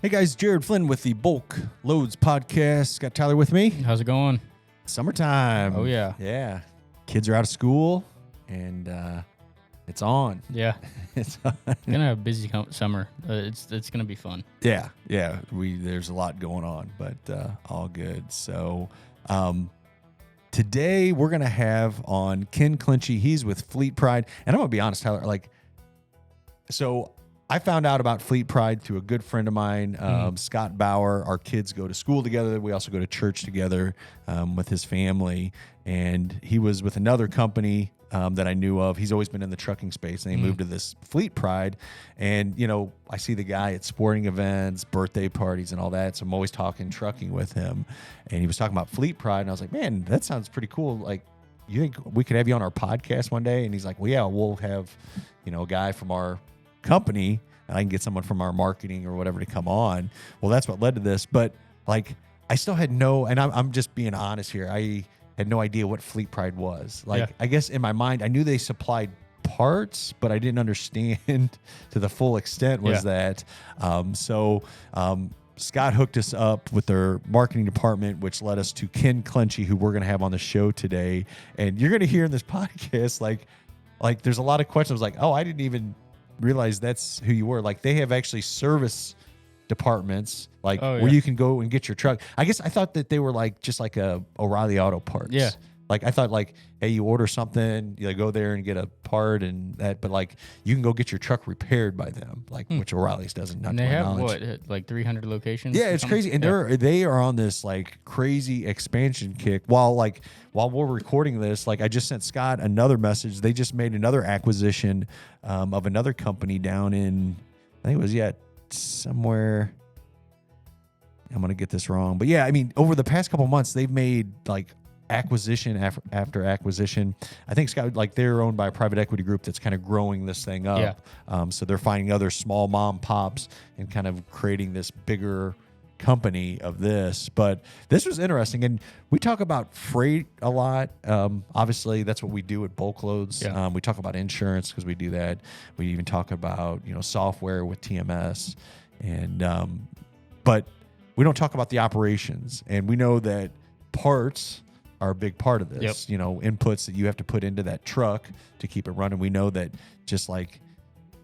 Hey guys, Jared Flynn with the BulkLoads podcast. Got Tyler with me. How's it going? Summertime. Oh, yeah. Yeah. Kids are out of school and it's on. Yeah. It's on. Gonna have a busy summer. It's gonna be fun. Yeah. There's a lot going on, but all good. So today we're gonna have on Ken Clinchy. He's with Fleet Pride, and I'm gonna be honest, Tyler. So I found out about Fleet Pride through a good friend of mine, Scott Bauer. Our kids go to school together. We also go to church together with his family. And he was with another company that I knew of. He's always been in the trucking space, and he moved to this Fleet Pride. And, you know, I see the guy at sporting events, birthday parties, and all that. So I'm always talking trucking with him. And he was talking about Fleet Pride. And I was like, man, that sounds pretty cool. Like, you think we could have you on our podcast one day? And he's like, well, yeah, we'll have, you know, a guy from our company, and I can get someone from our marketing or whatever to come on. Well, that's what led to this. But like, I still had no, and I'm just being honest here, I had no idea what Fleet Pride was. Like, I guess in my mind, I knew they supplied parts, but I didn't understand to the full extent was that. Scott hooked us up with their marketing department, which led us to Ken Clinchy, who we're going to have on the show today. And you're going to hear in this podcast, like there's a lot of questions like, oh, I didn't even realize that's who you were. Like, they have actually service departments, where you can go and get your truck. I guess I thought that they were like just like a O'Reilly Auto Parts. Yeah. Like, I thought like, hey, you order something, you go there and get a part and that, but like you can go get your truck repaired by them, like which O'Reilly's doesn't. Not and to they my have knowledge. like 300 locations. Yeah, it's crazy, and they are on this like crazy expansion kick. While we're recording this, like I just sent Scott another message. They just made another acquisition of another company down in, I think it was somewhere. I'm gonna get this wrong, but yeah, I mean, over the past couple months, they've made like acquisition after acquisition. I think Scott, like, they're owned by a private equity group that's kind of growing this thing up. So they're finding other small mom pops and kind of creating this bigger company of this. But this was interesting, and we talk about freight a lot. Obviously, that's what we do at BulkLoads. We talk about insurance because we do that. We even talk about software with TMS, and but we don't talk about the operations. And we know that parts are a big part of this. Inputs that you have to put into that truck to keep it running. We know that just like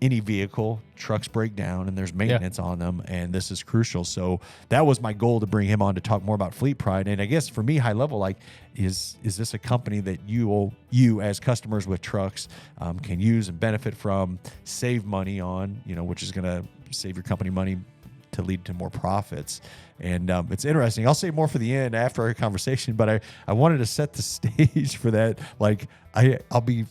any vehicle, trucks break down and there's maintenance on them, and this is crucial. So that was my goal, to bring him on to talk more about Fleet Pride. And I guess for me, high level, like, is this a company that you as customers with trucks can use and benefit from, save money on, which is going to save your company money to lead to more profits. And it's interesting. I'll say more for the end after our conversation, but I wanted to set the stage for that. Like, I'll be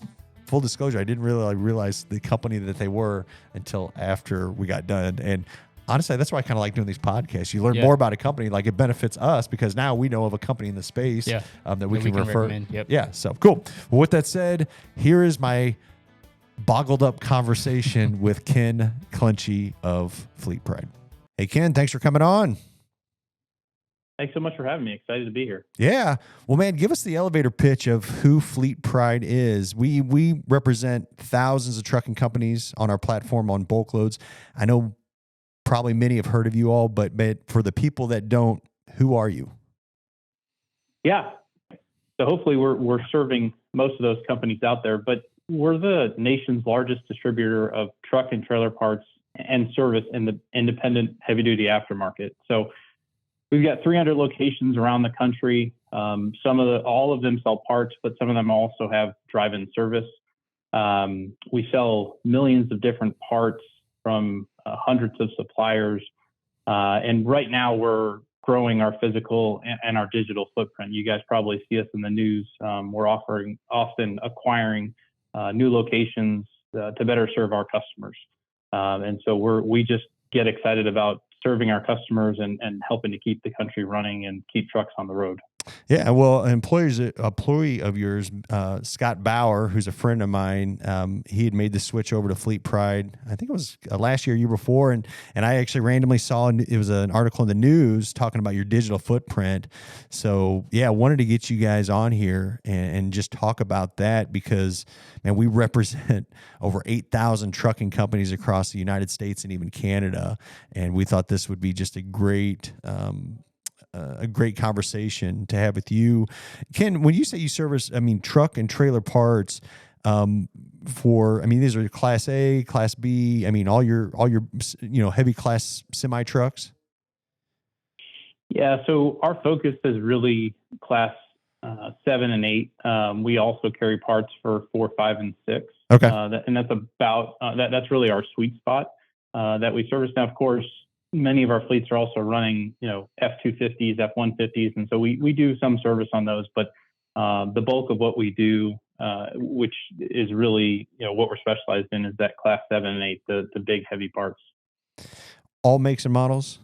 full disclosure, I didn't really realize the company that they were until after we got done. And honestly, that's why I kind of like doing these podcasts. You learn more about a company, like it benefits us because now we know of a company in the space that we can refer. Recommend. Yeah, so cool. Well, with that said, here is my boggled up conversation with Ken Clinchy of Fleet Pride. Hey, Ken, thanks for coming on. Thanks so much for having me. Excited to be here. Yeah. Well, man, give us the elevator pitch of who Fleet Pride is. We represent thousands of trucking companies on our platform on BulkLoads. I know probably many have heard of you all, but for the people that don't, who are you? Yeah. So hopefully we're serving most of those companies out there, but we're the nation's largest distributor of truck and trailer parts and service in the independent heavy-duty aftermarket. So we've got 300 locations around the country. All of them sell parts, but some of them also have drive-in service. We sell millions of different parts from hundreds of suppliers. And right now we're growing our physical and our digital footprint. You guys probably see us in the news. We're often acquiring new locations to better serve our customers. And so we just get excited about serving our customers and helping to keep the country running and keep trucks on the road. Yeah, well, an employee of yours, Scott Bauer, who's a friend of mine, he had made the switch over to Fleet Pride. I think it was last year before, and I actually randomly saw it was an article in the news talking about your digital footprint. So yeah, I wanted to get you guys on here and just talk about that because man, we represent over 8,000 trucking companies across the United States and even Canada, and we thought this would be just a great conversation to have with you. Ken, when you say you service, I mean, truck and trailer parts, these are class A, class B, I mean, all your, heavy class semi trucks. Yeah, so our focus is really class 7 and 8. We also carry parts for 4, 5, and 6. Okay. And that's about that's really our sweet spot that we service. Now, of course, many of our fleets are also running, F-250s, F-150s, and so we do some service on those. But the bulk of what we do, which is really what we're specialized in, is that class 7 and 8, the big heavy parts. All makes and models.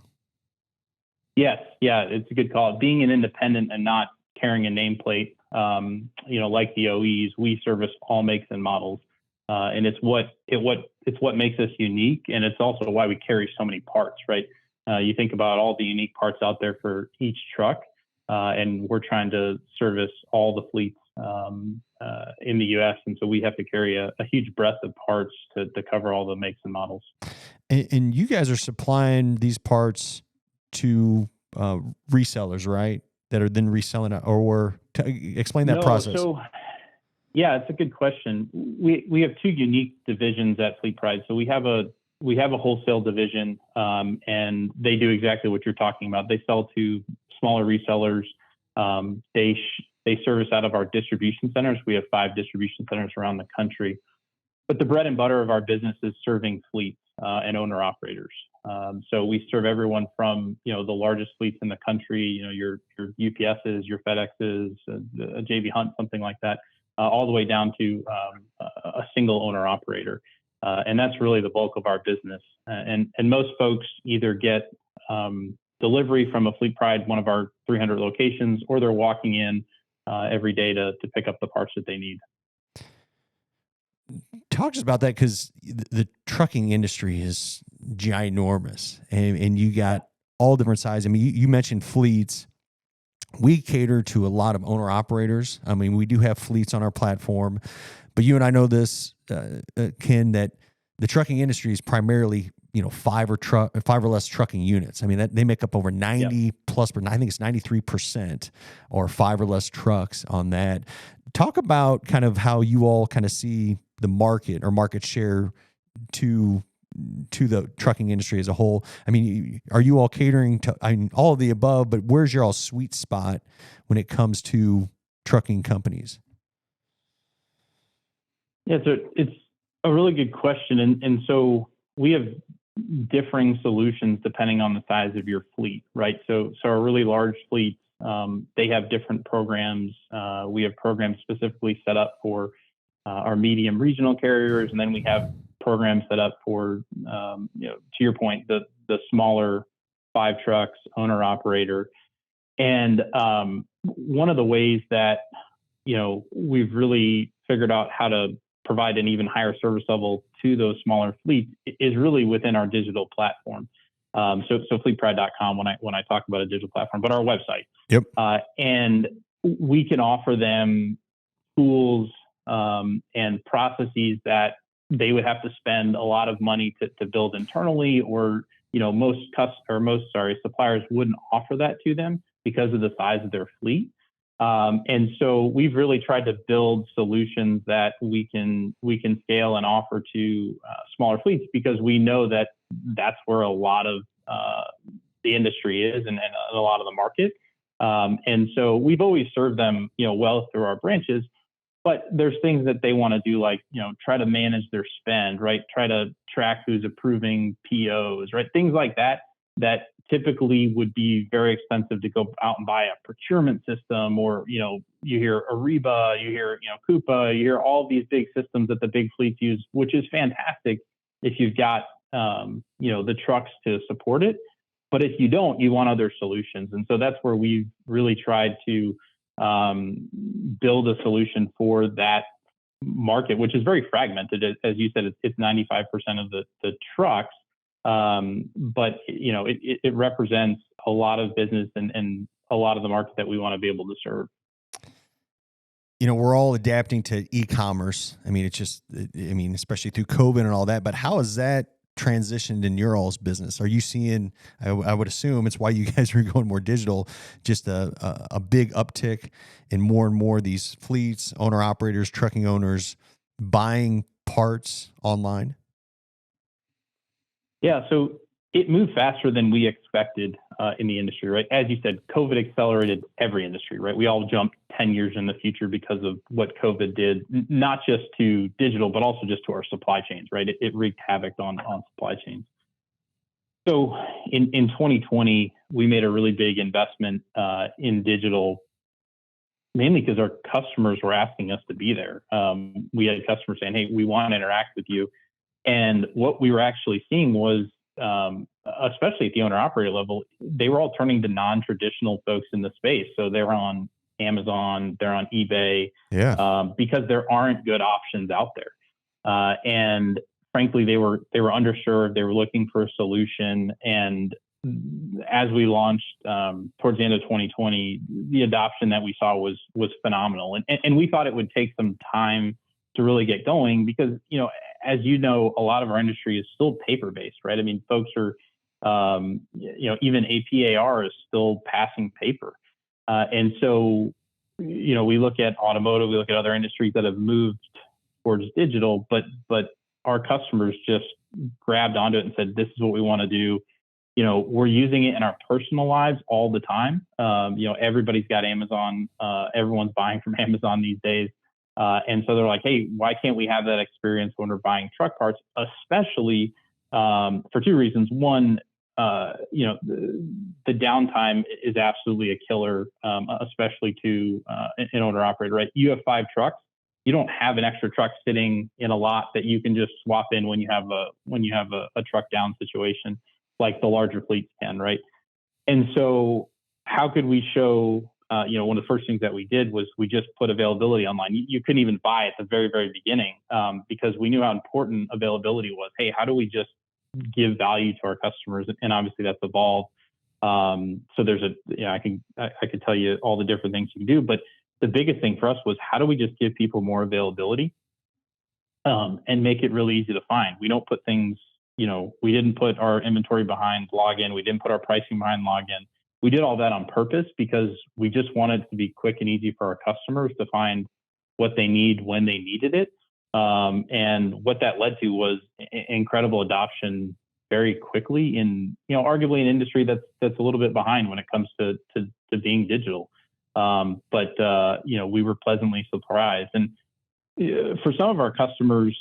Yes, yeah, it's a good call. Being an independent and not carrying a nameplate, like the OEs, we service all makes and models, and it's what makes us unique, and it's also why we carry so many parts, right? You think about all the unique parts out there for each truck, and we're trying to service all the fleets in the U.S., and so we have to carry a huge breadth of parts to cover all the makes and models. And you guys are supplying these parts to resellers, right? That are then reselling it, or explain that process. So, yeah, it's a good question. We have two unique divisions at Fleet Pride. So we have a wholesale division, and they do exactly what you're talking about. They sell to smaller resellers. They service out of our distribution centers. We have 5 distribution centers around the country. But the bread and butter of our business is serving fleets and owner operators. So we serve everyone from the largest fleets in the country, your UPSs, your FedExes, a JB Hunt, something like that, all the way down to a single owner operator. And that's really the bulk of our business. And most folks either get delivery from a Fleet Pride, one of our 300 locations, or they're walking in every day to pick up the parts that they need. Talk to us about that, because the trucking industry is ginormous, and you got all different sizes. I mean, you mentioned fleets. We cater to a lot of owner operators. I mean, we do have fleets on our platform, but you and I know this, Ken, that the trucking industry is primarily 5 or less trucking units. I mean, that they make up over 90 plus, I think it's 93%, or 5 or less trucks on that. Talk about kind of how you all kind of see the market or market share to the trucking industry as a whole. I mean, are you all catering to all of the above, but where's your all sweet spot when it comes to trucking companies? Yeah, so it's a really good question. And so we have differing solutions depending on the size of your fleet, right? So our really large fleets, they have different programs. We have programs specifically set up for our medium regional carriers, and then we have programs set up for, to your point, the smaller 5 trucks, owner operator. And one of the ways that we've really figured out how to provide an even higher service level to those smaller fleets is really within our digital platform. So fleetpride.com when I talk about a digital platform, but our website. Yep. And we can offer them tools and processes that they would have to spend a lot of money to build internally, or most suppliers wouldn't offer that to them because of the size of their fleet. And so we've really tried to build solutions that we can scale and offer to smaller fleets, because we know that that's where a lot of the industry is, and a lot of the market. And so we've always served them well through our branches. But there's things that they want to do, like, try to manage their spend, right? Try to track who's approving POs, right? Things like that typically would be very expensive to go out and buy a procurement system, or, you hear Ariba, you hear, Coupa, you hear all these big systems that the big fleets use, which is fantastic if you've got, the trucks to support it. But if you don't, you want other solutions. And so that's where we've really tried to build a solution for that market, which is very fragmented. As you said, it's 95% of the trucks. But it represents a lot of business and a lot of the market that we want to be able to serve. We're all adapting to e-commerce. Especially through COVID and all that, but how has that transitioned in your all's business? Are you seeing, I would assume it's why you guys are going more digital, just a big uptick in more and more these fleets, owner operators, trucking owners buying parts online? Yeah, so it moved faster than we expected in the industry, right? As you said, COVID accelerated every industry, right? We all jumped 10 years in the future because of what COVID did, not just to digital, but also just to our supply chains, right? It wreaked havoc on supply chains. So in 2020, we made a really big investment in digital, mainly because our customers were asking us to be there. We had customers saying, hey, we want to interact with you. And what we were actually seeing was, especially at the owner operator level, they were all turning to non-traditional folks in the space. So they're on Amazon, they're on eBay, because there aren't good options out there. And frankly, they were underserved. They were looking for a solution. And as we launched towards the end of 2020, the adoption that we saw was phenomenal. And we thought it would take some time to really get going because, as you know, a lot of our industry is still paper-based, right? I mean, folks are, even APAR is still passing paper. And so, we look at automotive, we look at other industries that have moved towards digital, but our customers just grabbed onto it and said, this is what we want to do. We're using it in our personal lives all the time. Everybody's got Amazon. Everyone's buying from Amazon these days. And so they're like, hey, why can't we have that experience when we're buying truck parts, especially for two reasons. One, the downtime is absolutely a killer, especially to an owner operator, right? You have 5 trucks. You don't have an extra truck sitting in a lot that you can just swap in when you have a truck down situation like the larger fleets can, right? And so how could we show, one of the first things that we did was we just put availability online. You couldn't even buy at the very, very beginning because we knew how important availability was. Hey, how do we just give value to our customers? And obviously that's evolved. So there's I could tell you all the different things you can do, but the biggest thing for us was how do we just give people more availability and make it really easy to find? We don't put things, we didn't put our inventory behind login. We didn't put our pricing behind login. We did all that on purpose because we just wanted it to be quick and easy for our customers to find what they need when they needed it. And what that led to was incredible adoption very quickly in, arguably an industry that's a little bit behind when it comes to being digital. But we were pleasantly surprised. And for some of our customers,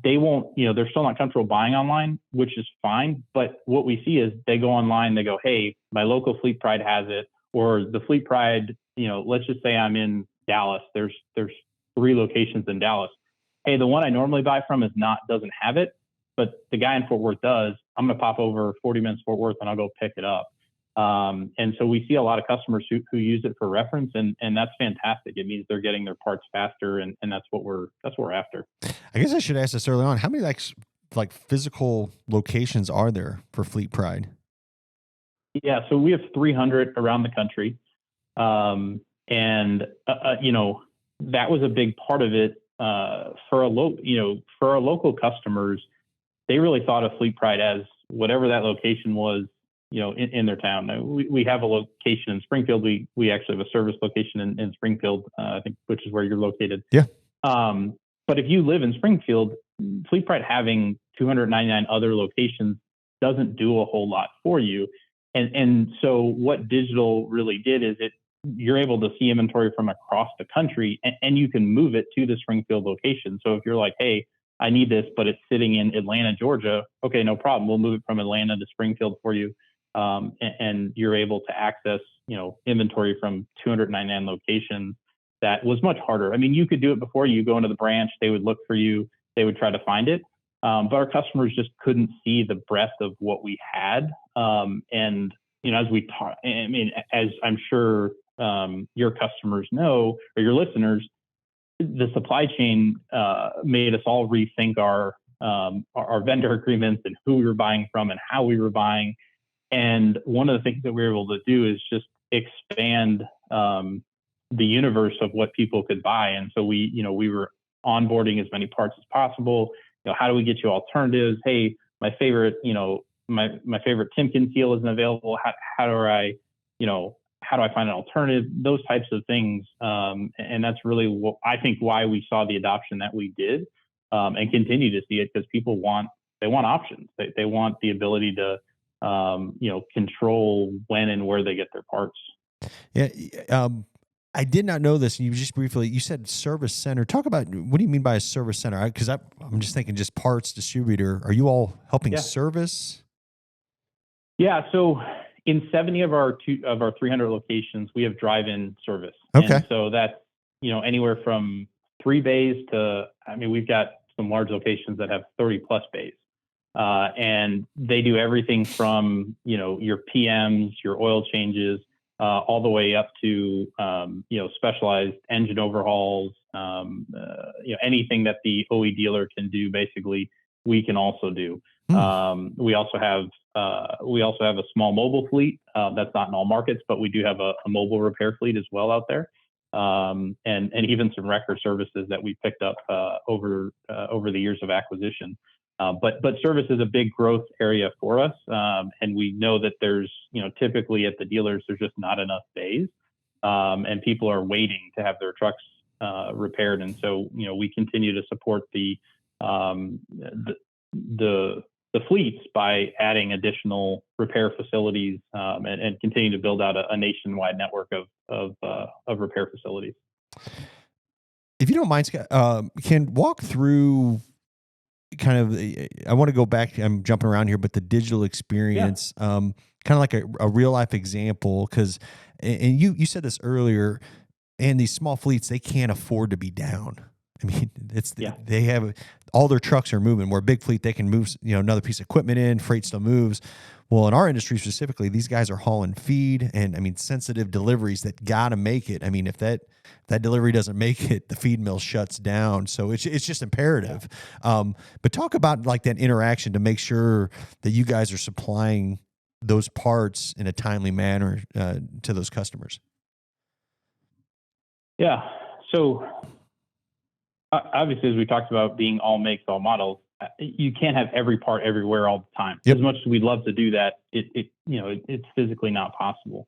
they won't, they're still not comfortable buying online, which is fine. But what we see is they go online, they go, hey, my local Fleet Pride has it, or the Fleet Pride, let's just say I'm in Dallas. There's 3 locations in Dallas. Hey, the one I normally buy from doesn't have it, but the guy in Fort Worth does. I'm going to pop over 40 minutes Fort Worth and I'll go pick it up. And so we see a lot of customers who use it for reference, and that's fantastic. It means they're getting their parts faster, and that's what we're after. I guess I should ask this early on. How many like physical locations are there for Fleet Pride? Yeah, so we have 300 around the country, and that was a big part of it for our local customers. They really thought of Fleet Pride as whatever that location was, in their town. We have a location in Springfield. We actually have a service location in Springfield, I think, which is where you're located. Yeah. But if you live in Springfield, Fleet Pride having 299 other locations doesn't do a whole lot for you. And so what digital really did is you're able to see inventory from across the country, and you can move it to the Springfield location. So if you're like, hey, I need this, but it's sitting in Atlanta, Georgia, okay, no problem. We'll move it from Atlanta to Springfield for you. And you're able to access, inventory from 299 locations. That was much harder. I mean, you could do it before. You go into the branch, they would look for you, they would try to find it. but our customers just couldn't see the breadth of what we had. And as we talk, I mean, as I'm sure your customers know, or your listeners, the supply chain made us all rethink our vendor agreements and who we were buying from and how we were buying. And one of the things that we were able to do is just expand the universe of what people could buy. And so we were onboarding as many parts as possible. How do we get you alternatives? Hey, my favorite, my favorite Timken seal isn't available. How do I find an alternative? Those types of things. And that's really what I think why we saw the adoption that we did, and continue to see it, because people want options. They want the ability to, control when and where they get their parts. Yeah. I did not know this. And you said service center. Talk about, what do you mean by a service center? Because I'm just thinking just parts distributor. Are you all helping service? Yeah. So in 70 of our 300 locations, we have drive-in service. Okay. And so that's, anywhere from 3 bays to, we've got some large locations that have 30 plus bays. And they do everything from, your PMs, your oil changes, all the way up to, specialized engine overhauls, anything that the OE dealer can do, basically, we can also do. We also have a small mobile fleet. That's not in all markets, but we do have a mobile repair fleet as well out there. And even some wrecker services that we picked up over the years of acquisition. But service is a big growth area for us. And we know that there's, typically at the dealers, there's just not enough bays. And people are waiting to have their trucks repaired. And so, we continue to support the fleets by adding additional repair facilities, and continue to build out a nationwide network of repair facilities. If you don't mind, Scott, can walk through kind of, I want to go back, I'm jumping around here, but the digital experience, kind of like a real life example, because, and you said this earlier, and these small fleets, they can't afford to be down. I mean, they have, all their trucks are moving, where a big fleet, they can move, another piece of equipment in, freight still moves. Well, in our industry specifically, these guys are hauling feed and sensitive deliveries that got to make it. I mean, if that delivery doesn't make it, the feed mill shuts down. So it's just imperative. But talk about like that interaction to make sure that you guys are supplying those parts in a timely manner to those customers. Yeah. So obviously, as we talked about being all makes, all models, you can't have every part everywhere all the time. Yep. As much as we'd love to do that, it's physically not possible.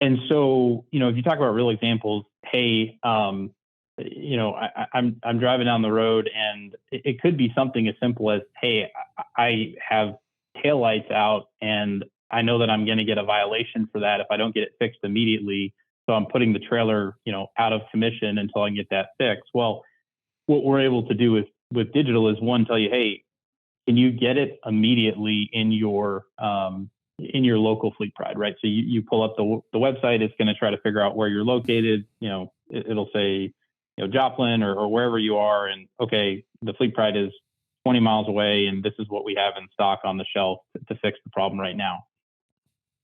And so, if you talk about real examples, hey, I'm driving down the road, and it could be something as simple as, hey, I have taillights out, and I know that I'm going to get a violation for that if I don't get it fixed immediately. So I'm putting the trailer, out of commission until I can get that fixed. Well, what we're able to do with digital is, one, tell you, hey, can you get it immediately in your local fleet pride, right? So you pull up the website, it's going to try to figure out where you're located. It'll say, Joplin or wherever you are, and okay, the fleet pride is 20 miles away, and this is what we have in stock on the shelf to fix the problem right now.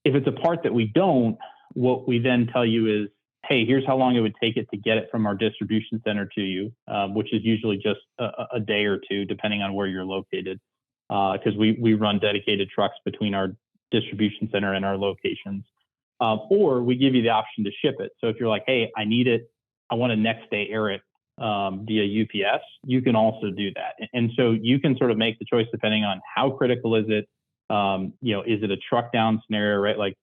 If it's a part that we don't, what we then tell you is, hey, here's how long it would take it to get it from our distribution center to you, which is usually just a day or two, depending on where you're located, because we run dedicated trucks between our distribution center and our locations. Or we give you the option to ship it. So if you're like, hey, I need it, I want to next day air it via UPS, you can also do that. And so you can sort of make the choice depending on how critical is it. Is it a truck down scenario, right? Like,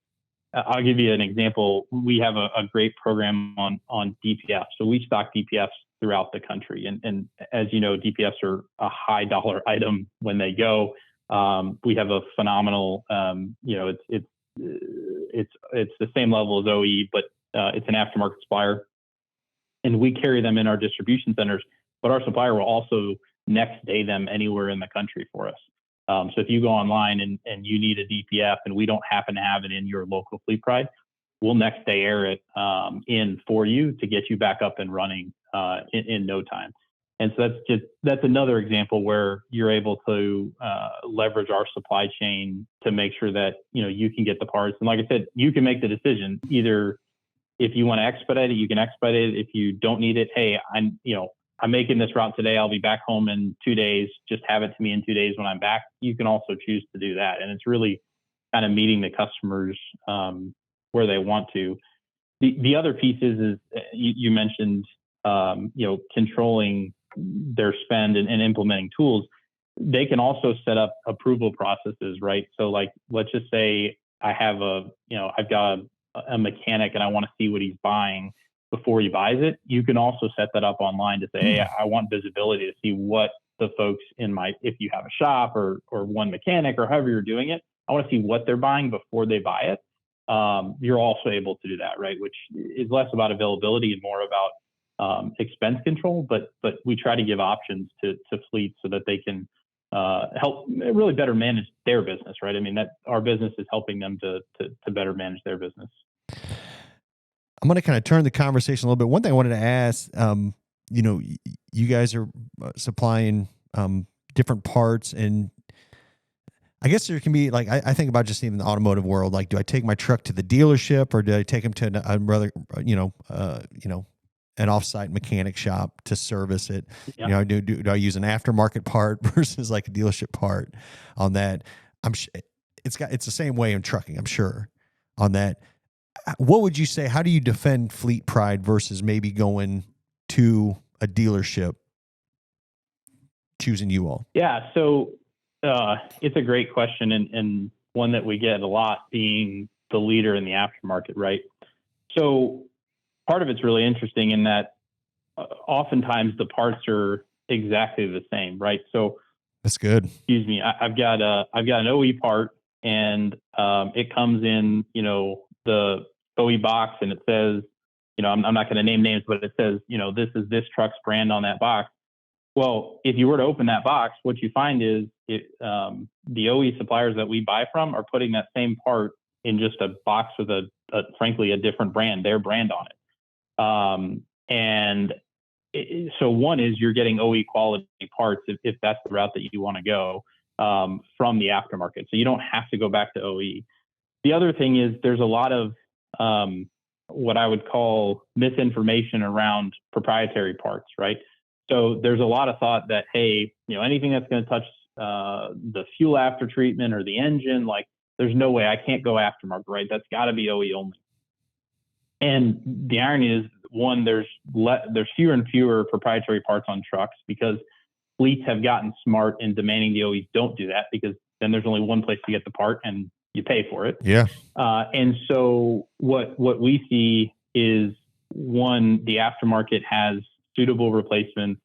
I'll give you an example. We have a great program on DPF. So we stock DPFs throughout the country. And as you know, DPFs are a high dollar item when they go. We have a phenomenal, it's the same level as OE, but it's an aftermarket supplier. And we carry them in our distribution centers, but our supplier will also next day them anywhere in the country for us. So if you go online and you need a DPF and we don't happen to have it in your local fleet pride, we'll next day air it in for you to get you back up and running in no time. And so that's another example where you're able to leverage our supply chain to make sure that, you can get the parts. And like I said, you can make the decision either if you want to expedite it, you can expedite it. If you don't need it, hey, I'm making this route today. I'll be back home in 2 days. Just have it to me in 2 days when I'm back. You can also choose to do that. And it's really kind of meeting the customers where they want to. The other piece is you mentioned, controlling their spend and implementing tools. They can also set up approval processes, right? So like, let's just say I have I've got a mechanic and I want to see what he's buying before he buys it. You can also set that up online to say, hey, I want visibility to see what the folks if you have a shop or one mechanic or however you're doing it, I want to see what they're buying before they buy it. You're also able to do that, right? Which is less about availability and more about expense control, but we try to give options to fleets so that they can help really better manage their business, right? I mean, that our business is helping them to better manage their business. I'm going to kind of turn the conversation a little bit. One thing I wanted to ask, you guys are supplying different parts, and I guess there can be like, I think about just even the automotive world. Like, do I take my truck to the dealership or do I take them to an offsite mechanic shop to service it? Yeah. Do I use an aftermarket part versus like a dealership part on that? It's the same way in trucking, I'm sure, on that. What would you say? How do you defend fleet pride versus maybe going to a dealership, choosing you all? Yeah. So it's a great question and one that we get a lot, being the leader in the aftermarket, right? So part of it's really interesting in that oftentimes the parts are exactly the same, right? So that's good. Excuse me. I've got an OE part, and it comes in, the OE box, and it says, I'm not going to name names, but it says, this is this truck's brand on that box. Well, if you were to open that box, what you find is the OE suppliers that we buy from are putting that same part in just a box with frankly, a different brand, their brand on it. So one is you're getting OE quality parts if that's the route that you want to go from the aftermarket. So you don't have to go back to OE. The other thing is there's a lot of what I would call misinformation around proprietary parts, right? So there's a lot of thought that, hey, anything that's going to touch the fuel after treatment or the engine, like there's no way I can't go aftermarket, right? That's got to be OE only. And the irony is, one, there's fewer and fewer proprietary parts on trucks because fleets have gotten smart in demanding the OEs don't do that, because then there's only one place to get the part and you pay for it. Yeah. And so what we see is, one, the aftermarket has suitable replacements.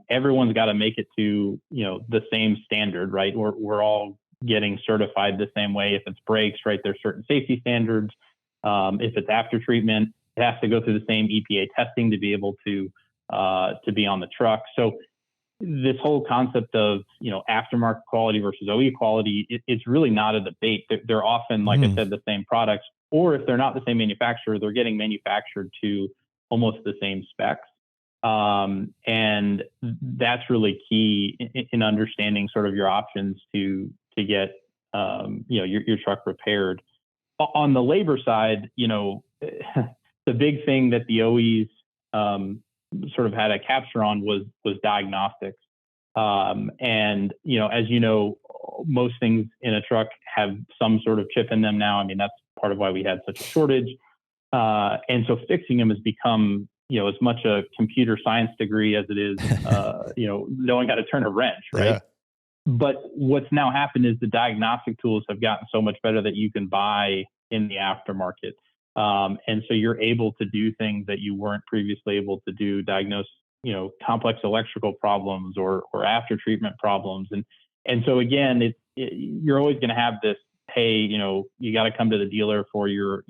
Everyone's got to make it to, the same standard, right? We're all getting certified the same way. If it's brakes, right, there's certain safety standards. If it's after treatment, it has to go through the same EPA testing to be able to be on the truck. So this whole concept of, aftermarket quality versus OE quality, it's really not a debate. They're often, like I said, the same products, or if they're not the same manufacturer, they're getting manufactured to almost the same specs. And that's really key in understanding sort of your options to get, your truck repaired. On the labor side, the big thing that the OEs sort of had a capture on was diagnostics. And, as most things in a truck have some sort of chip in them now. I mean, that's part of why we had such a shortage. And so fixing them has become, as much a computer science degree as it is, knowing how to turn a wrench, right? Yeah. But what's now happened is the diagnostic tools have gotten so much better that you can buy in the aftermarket. And so you're able to do things that you weren't previously able to do, diagnose, complex electrical problems or after treatment problems. And so again, you're always going to have this, hey, you got to come to the dealer for your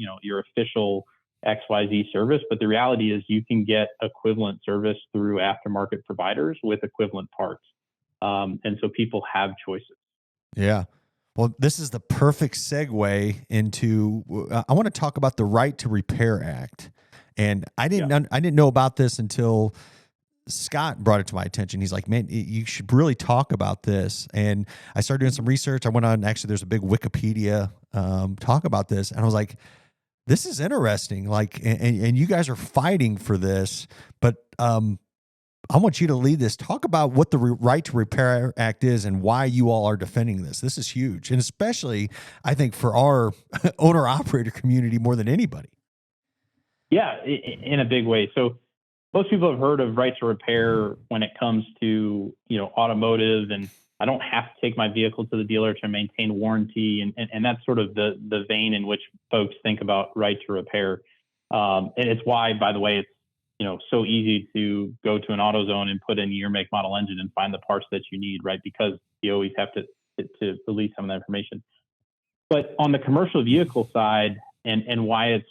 official XYZ service. But the reality is you can get equivalent service through aftermarket providers with equivalent parts. And so people have choices. Yeah. Well, this is the perfect segue into, I want to talk about the Right to Repair Act. And I didn't know about this until Scott brought it to my attention. He's like, man, you should really talk about this. And I started doing some research. I went on, actually, there's a big Wikipedia talk about this. And I was like, this is interesting. Like, and you guys are fighting for this, but I want you to lead this. Talk about what the Right to Repair Act is and why you all are defending this. This is huge. And especially, I think, for our owner-operator community more than anybody. Yeah, in a big way. So most people have heard of right to repair when it comes to, automotive, and I don't have to take my vehicle to the dealer to maintain warranty. And that's sort of the vein in which folks think about right to repair. And it's why, by the way, it's, so easy to go to an AutoZone and put in year, make, model, engine and find the parts that you need, right? Because you always have to release some of that information. But on the commercial vehicle side, and why it's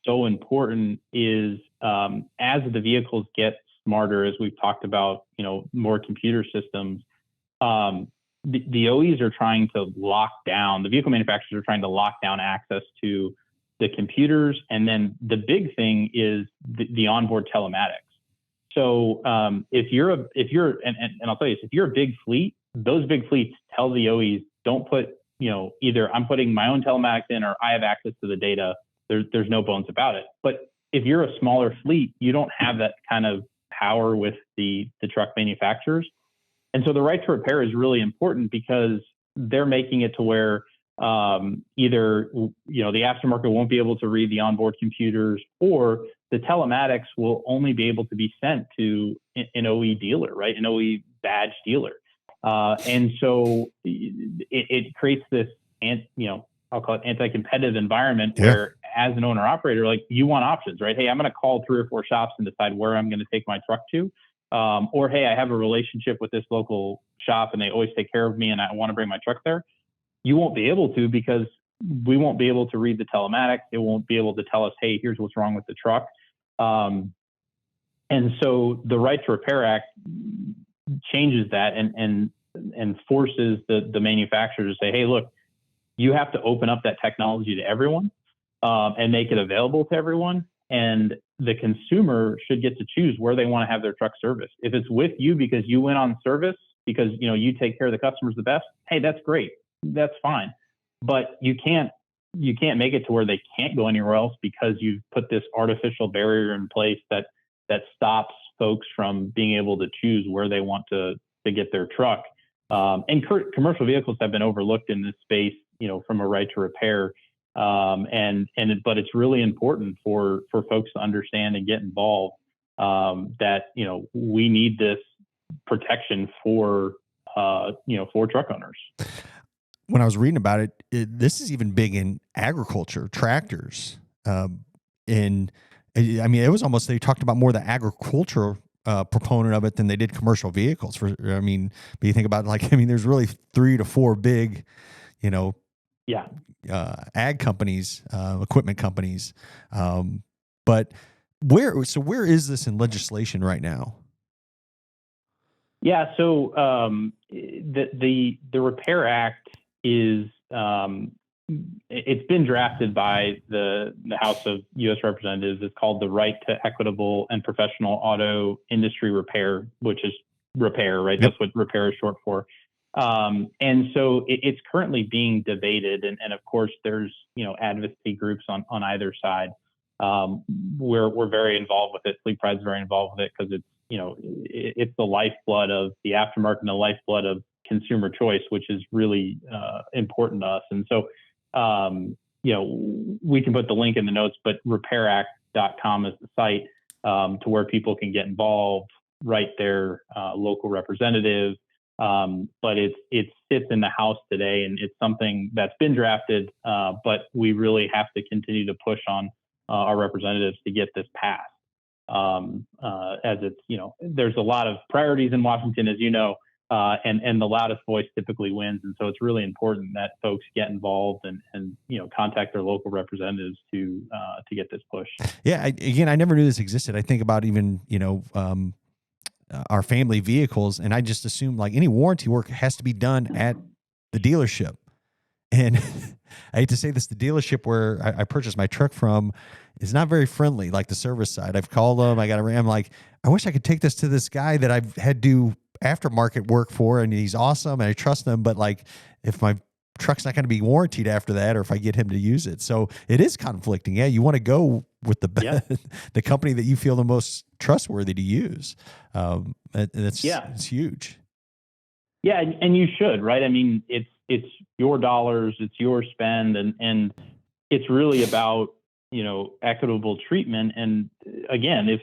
so important is as the vehicles get smarter, as we've talked about, more computer systems, the OEs are trying to lock down, the vehicle manufacturers are trying to lock down access to the computers. And then the big thing is the onboard telematics. So if you're I'll tell you this, if you're a big fleet, those big fleets tell the OEs, don't put, either I'm putting my own telematics in or I have access to the data. There's no bones about it. But if you're a smaller fleet, you don't have that kind of power with the truck manufacturers. And so the right to repair is really important because they're making it to where either, the aftermarket won't be able to read the onboard computers, or the telematics will only be able to be sent to an OE dealer, right? An OE badge dealer. And so it creates this, I'll call it anti-competitive environment where as an owner operator, like you want options, right? Hey, I'm going to call 3 or 4 shops and decide where I'm going to take my truck to. Or, hey, I have a relationship with this local shop and they always take care of me and I want to bring my truck there. You won't be able to because we won't be able to read the telematics. It won't be able to tell us, hey, here's what's wrong with the truck. And so the Right to Repair Act changes that and forces the manufacturer to say, hey, look, you have to open up that technology to everyone and make it available to everyone. And the consumer should get to choose where they want to have their truck serviced. If it's with you because you went on service, because you take care of the customers the best, hey, that's great. That's fine. But you can't make it to where they can't go anywhere else because you've put this artificial barrier in place that stops folks from being able to choose where they want to get their truck. And commercial vehicles have been overlooked in this space, from a right to repair. But it's really important for folks to understand and get involved that we need this protection for truck owners. When I was reading about it, this is even big in agriculture, tractors. It was almost, they talked about more the agriculture proponent of it than they did commercial vehicles. But you think about there's really 3 to 4 big, ag companies, equipment companies. But where is this in legislation right now? Yeah. So the Repair Act is it's been drafted by the House of U.S. Representatives. It's called the Right to Equitable and Professional Auto Industry Repair, which is repair, right? Yep. That's what repair is short for. And so it's currently being debated. And of course, there's, advocacy groups on either side. We're very involved with it. Fleet Pride's very involved with it because it's, it's the lifeblood of the aftermarket and the lifeblood of consumer choice, which is really important to us. And so, we can put the link in the notes, but repairact.com is the site to where people can get involved, write their local representative. But it sits in the House today, and it's something that's been drafted, but we really have to continue to push on our representatives to get this passed. As it's, there's a lot of priorities in Washington, as you know, and the loudest voice typically wins. And so it's really important that folks get involved and contact their local representatives to get this push. Yeah. I never knew this existed. I think about even, our family vehicles, and I just assume like any warranty work has to be done at the dealership. And I hate to say this, the dealership where I purchased my truck from is not very friendly, like the service side. I've called them. I'm like, I wish I could take this to this guy that I've had do aftermarket work for, and he's awesome, and I trust him. But like, if my truck's not going to be warranted after that, or if I get him to use it, so it is conflicting. Yeah, you want to go with the company that you feel the most trustworthy to use. It's huge. Yeah, and you should, right? I mean, it's your dollars, it's your spend, and it's really about, equitable treatment. And again, if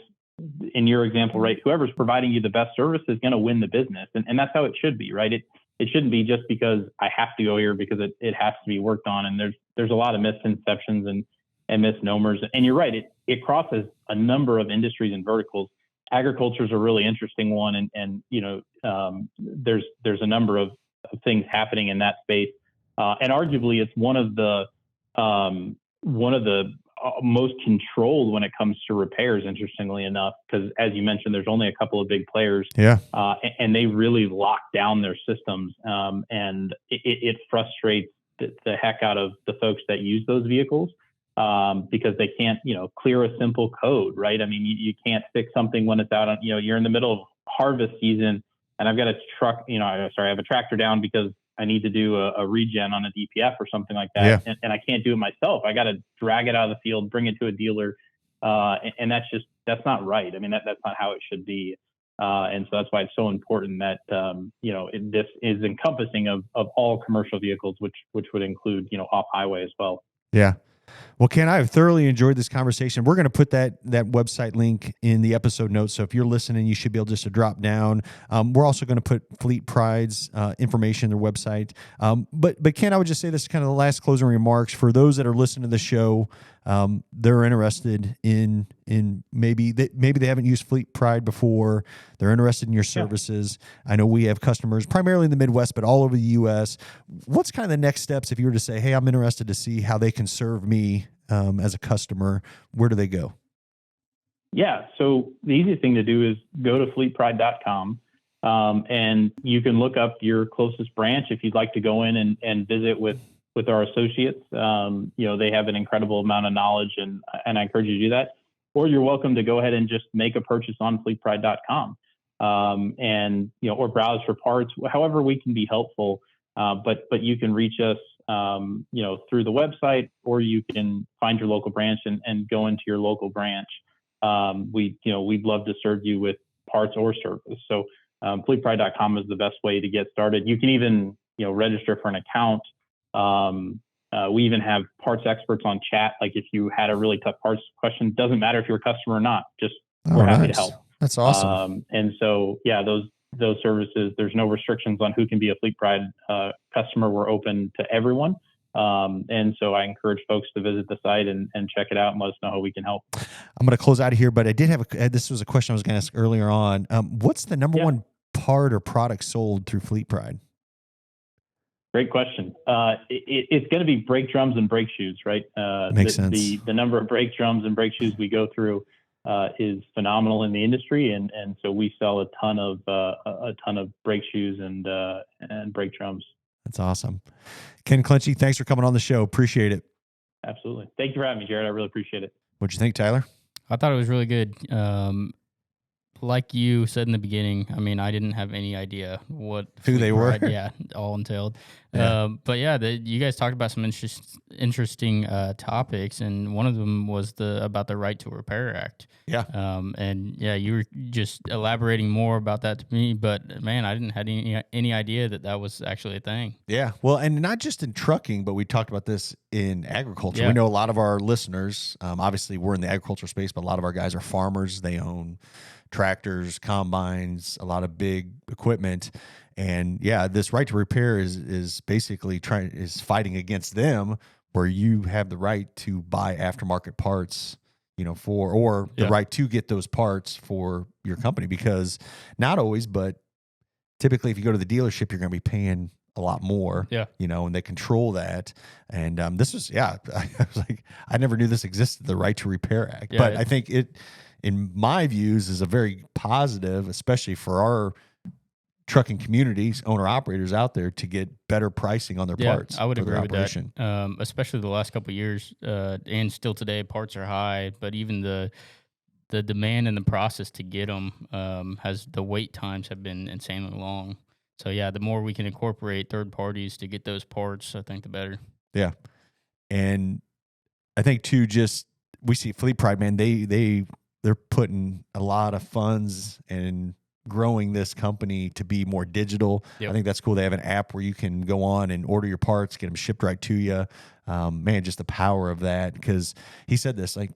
in your example, right, whoever's providing you the best service is going to win the business, and that's how it should be, right? It shouldn't be just because I have to go here because it has to be worked on. And there's a lot of misconceptions and misnomers. And you're right, it crosses a number of industries and verticals. Agriculture is a really interesting one, and there's a number of things happening in that space, and arguably it's one of the most controlled when it comes to repairs. Interestingly enough, because as you mentioned, there's only a couple of big players, and they really lock down their systems, and it frustrates the heck out of the folks that use those vehicles. Because they can't, clear a simple code, right? I mean, you can't fix something when it's out on, you're in the middle of harvest season, and I've got a truck, I have a tractor down because I need to do a regen on a DPF or something like that. Yeah. And I can't do it myself. I got to drag it out of the field, bring it to a dealer. And that's not right. I mean, that's not how it should be. And so that's why it's so important that, this is encompassing of all commercial vehicles, which would include, off highway as well. Yeah. Well, Ken, I have thoroughly enjoyed this conversation. We're going to put that website link in the episode notes. So if you're listening, you should be able just to drop down. We're also going to put Fleet Pride's information, their website. But Ken, I would just say this is kind of the last closing remarks for those that are listening to the show. They're interested in maybe they haven't used Fleet Pride before. They're interested in your services. Yeah. I know we have customers primarily in the Midwest, but all over the U.S. What's kind of the next steps if you were to say, hey, I'm interested to see how they can serve me as a customer? Where do they go? Yeah. So the easiest thing to do is go to fleetpride.com, and you can look up your closest branch if you'd like to go in and visit with our associates. They have an incredible amount of knowledge, and I encourage you to do that. Or you're welcome to go ahead and just make a purchase on fleetpride.com, or browse for parts, however we can be helpful. But you can reach us, through the website, or you can find your local branch and go into your local branch. We'd love to serve you with parts or service. So fleetpride.com is the best way to get started. You can even, register for an account. We even have parts experts on chat. Like if you had a really tough parts question, doesn't matter if you're a customer or not, just we're happy to help. That's awesome. And so, yeah, those services, there's no restrictions on who can be a Fleet Pride customer. We're open to everyone. And so I encourage folks to visit the site and check it out and let us know how we can help. I'm going to close out of here, but I did have this was a question I was going to ask earlier on. What's the number one part or product sold through Fleet Pride? Great question. It's going to be brake drums and brake shoes, right? Makes sense. The number of brake drums and brake shoes we go through is phenomenal in the industry, and so we sell a ton of brake shoes and brake drums. That's awesome. Ken Clenchy, thanks for coming on the show. Appreciate it. Absolutely. Thank you for having me, Jared. I really appreciate it. What'd you think, Tyler? I thought it was really good. Like you said in the beginning, I mean, I didn't have any idea who they were. All entailed. Yeah. But yeah, you guys talked about some interesting topics, and one of them was about the Right to Repair Act. Yeah. And yeah, you were just elaborating more about that to me, but man, I didn't have any idea that was actually a thing. Yeah. Well, and not just in trucking, but we talked about this in agriculture. Yeah. We know a lot of our listeners, obviously we're in the agriculture space, but a lot of our guys are farmers. They own tractors, combines, a lot of big equipment. And yeah, this right to repair is basically fighting against them, where you have the right to buy aftermarket parts, or the right to get those parts for your company, because not always, but typically if you go to the dealership, you're going to be paying a lot more, and they control that. And this was, I was like, I never knew this existed, the Right to Repair Act. Yeah, but I think it, in my views, is a very positive, especially for our trucking communities, owner operators out there to get better pricing on their parts. I would for their agree with operation. that. Especially the last couple of years, and still today, parts are high, but even the demand and the process to get them the wait times have been insanely long. So yeah, the more we can incorporate third parties to get those parts, I think the better. Yeah, and I think too, just we see Fleet Pride, man. They're putting a lot of funds and growing this company to be more digital. Yep. I think that's cool. They have an app where you can go on and order your parts, get them shipped right to you. Man, just the power of that. Because he said this, like,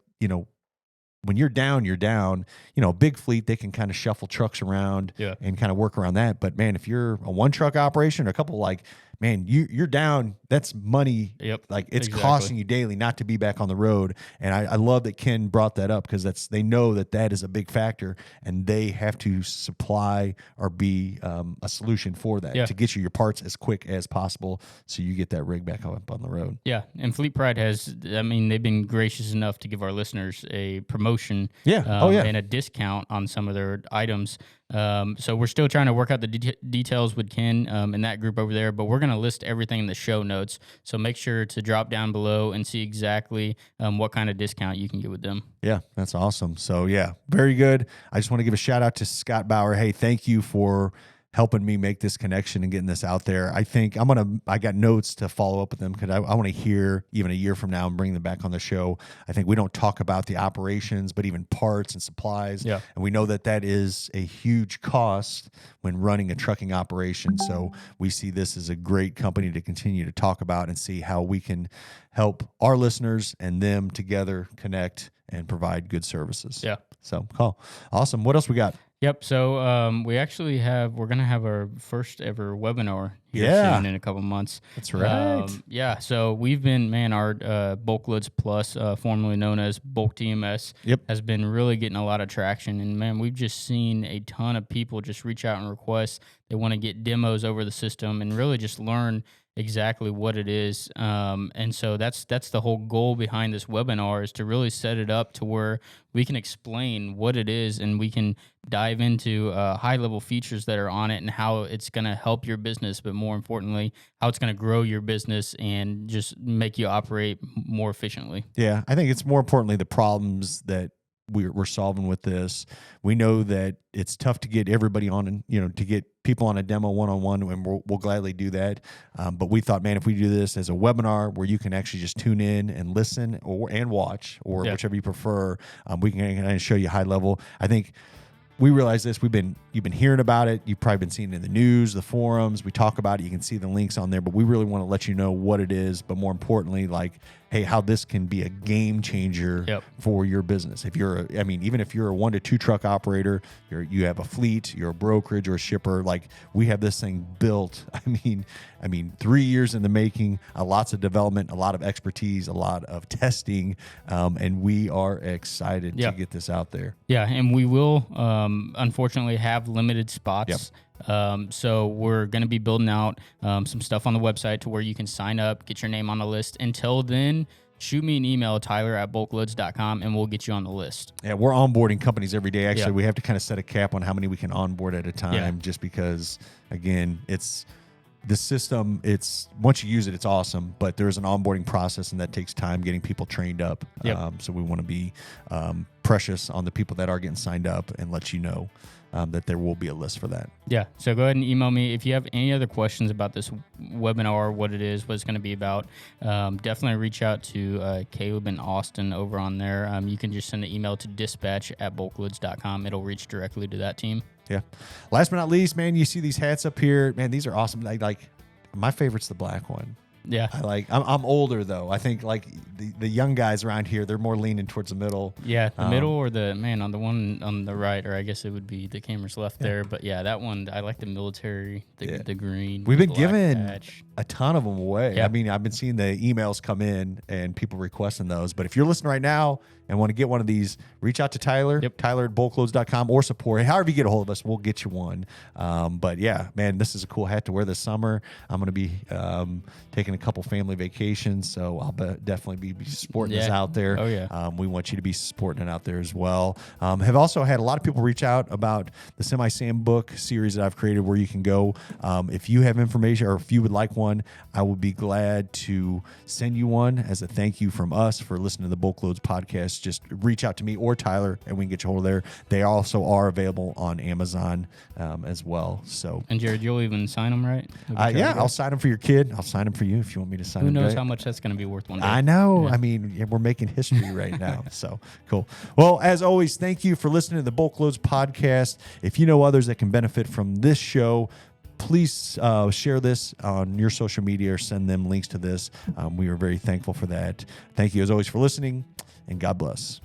when you're down, you're down. Big fleet, they can kind of shuffle trucks around and kind of work around that. But man, if you're a one truck operation or a couple, like, man, you're down. That's money. Yep. Like it's costing you daily not to be back on the road. And I love that Ken brought that up because they know that is a big factor, and they have to supply or be a solution for that to get you your parts as quick as possible so you get that rig back up on the road. Yeah, and Fleet Pride they've been gracious enough to give our listeners a promotion and a discount on some of their items. So we're still trying to work out the details with Ken in that group over there, but we're going to list everything in the show notes. So make sure to drop down below and see exactly what kind of discount you can get with them. Yeah, that's awesome. So yeah, very good. I just want to give a shout out to Scott Bauer. Hey, thank you for helping me make this connection and getting this out there. I think I got notes to follow up with them because I want to hear even a year from now and bring them back on the show. I think we don't talk about the operations, but even parts and supplies. Yeah. And we know that is a huge cost when running a trucking operation. So we see this as a great company to continue to talk about and see how we can help our listeners and them together connect and provide good services. Yeah. So cool. Awesome. What else we got? Yep. So we're going to have our first ever webinar here soon in a couple months. That's right. So we've been, our BulkLoads Plus, formerly known as Bulk TMS, has been really getting a lot of traction. And man, we've just seen a ton of people just reach out and request they want to get demos over the system and really just learn exactly what it is. And so that's the whole goal behind this webinar, is to really set it up to where we can explain what it is and we can dive into high level features that are on it and how it's going to help your business, but more importantly, how it's going to grow your business and just make you operate more efficiently. Yeah. I think it's more importantly the problems that we're solving with this. We know that it's tough to get everybody on and, to get people on a demo one-on-one, and we'll gladly do that. But we thought, man, if we do this as a webinar where you can actually just tune in and listen and watch, or whichever you prefer, we can kind of show you high level. I think we realize this. You've been hearing about it. You've probably been seeing it in the news, the forums. We talk about it. You can see the links on there, but we really want to let you know what it is. But more importantly, like, hey, how this can be a game changer for your business. If you're, even if you're a 1 to 2 truck operator, you have a fleet, you're a brokerage or a shipper, like we have this thing built. 3 years in the making, lots of development, a lot of expertise, a lot of testing, and we are excited to get this out there. Yeah, and we will, unfortunately, have limited spots. So we're going to be building out some stuff on the website to where you can sign up, get your name on the list. Until then, shoot me an email, Tyler@BulkLoads.com, and we'll get you on the list. Yeah, we're onboarding companies every day. Actually, we have to kind of set a cap on how many we can onboard at a time, just because, again, it's the system. It's once you use it, it's awesome, but there's an onboarding process, and that takes time getting people trained up. So we want to be precious on the people that are getting signed up and let you know that there will be a list for that. Yeah. So go ahead and email me if you have any other questions about this webinar, what it is, what it's going to be about. Definitely reach out to Caleb and Austin over on there. You can just send an email to dispatch@bulkloads.com. It'll reach directly to that team. Yeah. Last but not least, man, you see these hats up here. Man, these are awesome. Like my favorite's the black one. Yeah. I'm older though. I think like the young guys around here, they're more leaning towards the middle. Yeah, the middle, or on the one on the right, or I guess it would be the camera's left there. But yeah, that one, I like the military, the green. We've been given a ton of them away. Yeah. I mean, I've been seeing the emails come in and people requesting those. But if you're listening right now and want to get one of these, reach out to Tyler, Tyler at BulkLoads.com, or support. However you get a hold of us, we'll get you one. But yeah, man, this is a cool hat to wear this summer. I'm going to be taking a couple family vacations, so I'll definitely be supporting this out there. Oh, yeah. We want you to be supporting it out there as well. Have also had a lot of people reach out about the Semi-Sam book series that I've created where you can go. If you have information or if you would like one, I would be glad to send you one as a thank you from us for listening to the BulkLoads podcast. Just reach out to me or Tyler and we can get you hold of there. They also are available on Amazon as well. So, and Jared, you'll even sign them, right? Yeah, I'll sign them for your kid. I'll sign them for you if you want me to sign them. Who knows how much that's going to be worth one day. I know. Yeah. I mean, we're making history right now. So cool. Well, as always, thank you for listening to the BulkLoads podcast. If you know others that can benefit from this show, please share this on your social media or send them links to this. We are very thankful for that. Thank you, as always, for listening, and God bless.